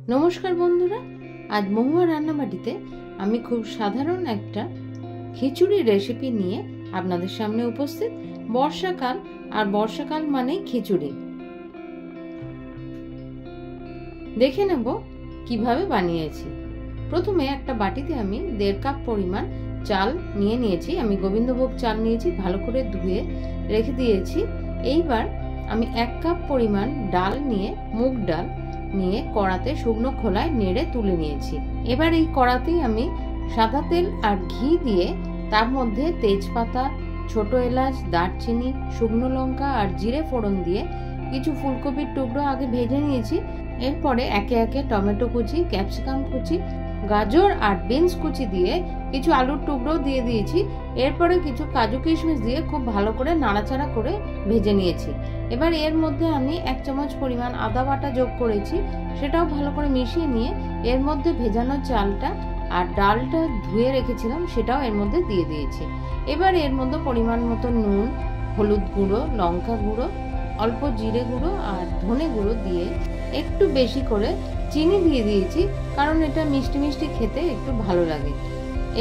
नमस्कार बंधुरा, आज महुआ रान्नाबाटिते आमी खूब साधारण एकटा खिचुड़ी रेसिपि निये आपनादेर सामने उपस्थित। बर्षाकाल और बर्षाकाल मानेई खिचुड़ी। देखे नेब किभाबे बानिয়েছি। प्रथमे एकटा बाटीते आमी 1.5 কাপ परिमाण चाल निये निয়েছি। आमी गोविंदभोग चाल निয়েছি, भालो करे धुए रेखे दिয়েছি। এইবার आमी 1 কাপ परिमाण डाल निये मुग डाल নিয়ে কড়াতে শুকনো খোলায় নেড়ে তুলে নিয়েছি। এবার এই কড়াতেই আমি সাদা তেল আর ঘি দিয়ে তার মধ্যে তেজপাতা, ছোট এলাচ, দারচিনি, শুকনো লঙ্কা আর জিরে ফোড়ন দিয়ে কিছু ফুলকপির টুকরো আগে ভেজে নিয়েছি। এরপরে একে একে টমেটো কুচি, ক্যাপসিকাম কুচি, গাজর আর বিনস কুচি দিয়ে কিছু আলুর টুকরো দিয়ে দিয়েছি। এরপরে কিছু কাজু কিশমিশ দিয়ে খুব ভালো করে নাড়াচাড়া করে ভেজে নিয়েছি। এবার এর মধ্যে আমি 1 চামচ পরিমাণ আদা বাটা যোগ করেছি, সেটাও ভালো করে মিশিয়ে নিয়ে এর মধ্যে ভেজানো চালটা আর ডালটা ধুয়ে রেখেছিলাম সেটাও এর মধ্যে দিয়ে দিয়েছি। এবার এর মধ্যে পরিমাণ মতো নুন, হলুদ গুঁড়ো, লঙ্কা গুঁড়ো, অল্প জিরে গুঁড়ো আর ধনে গুঁড়ো দিয়ে একটু বেশি করে চিনি দিয়ে দিয়েছি, কারণ এটা মিষ্টি মিষ্টি খেতে একটু ভালো লাগে।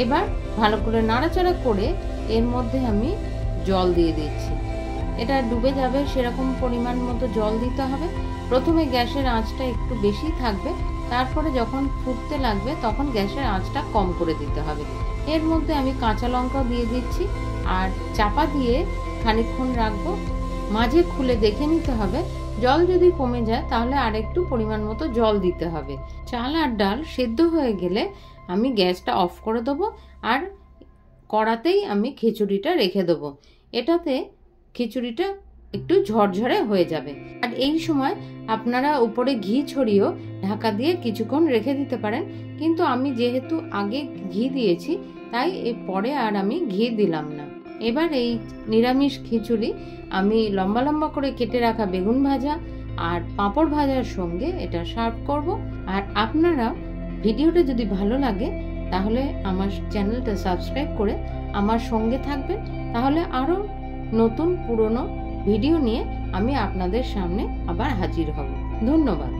এবার ভালো করে নাড়াচাড়া করে এর মধ্যে আমি জল দিয়ে দিচ্ছি। এটা ডুবে যাবে সেরকম পরিমাণ মতো জল দিতে হবে। প্রথমে গ্যাসের আঁচটা একটু বেশি থাকবে, তারপরে যখন ফুটতে লাগবে তখন গ্যাসের আঁচটা কম করে দিতে হবে। এর মধ্যে আমি কাঁচা লঙ্কা দিয়ে দিচ্ছি আর চাপা দিয়ে খানিকক্ষণ রাখবো। মাঝে খুলে দেখে নিতে হবে, জল যদি কমে যায় তাহলে আর একটু পরিমাণ মতো জল দিতে হবে। চাল আর ডাল সেদ্ধ হয়ে গেলে আমি গ্যাসটা অফ করে দেবো আর কড়াতেই আমি খিচুড়িটা রেখে দেবো। এটাতে খিচুড়িটা একটু ঝরঝরে হয়ে যাবে। আর এই সময় আপনারা উপরে ঘি ছড়িয়েও ঢাকা দিয়ে কিছুক্ষণ রেখে দিতে পারেন, কিন্তু আমি যেহেতু আগে ঘি দিয়েছি তাই পরে আর আমি ঘি দিলাম না। এবার এই নিরামিষ খিচুড়ি আমি লম্বা লম্বা করে কেটে রাখা বেগুন ভাজা আর পাঁপড় ভাজার সঙ্গে এটা সার্ভ করব। আর আপনারা ভিডিওটা যদি ভালো লাগে তাহলে আমার চ্যানেলটা সাবস্ক্রাইব করে আমার সঙ্গে থাকবেন, তাহলে আরও নতুন পুরনো ভিডিও নিয়ে আমি আপনাদের সামনে আবার হাজির হব। ধন্যবাদ।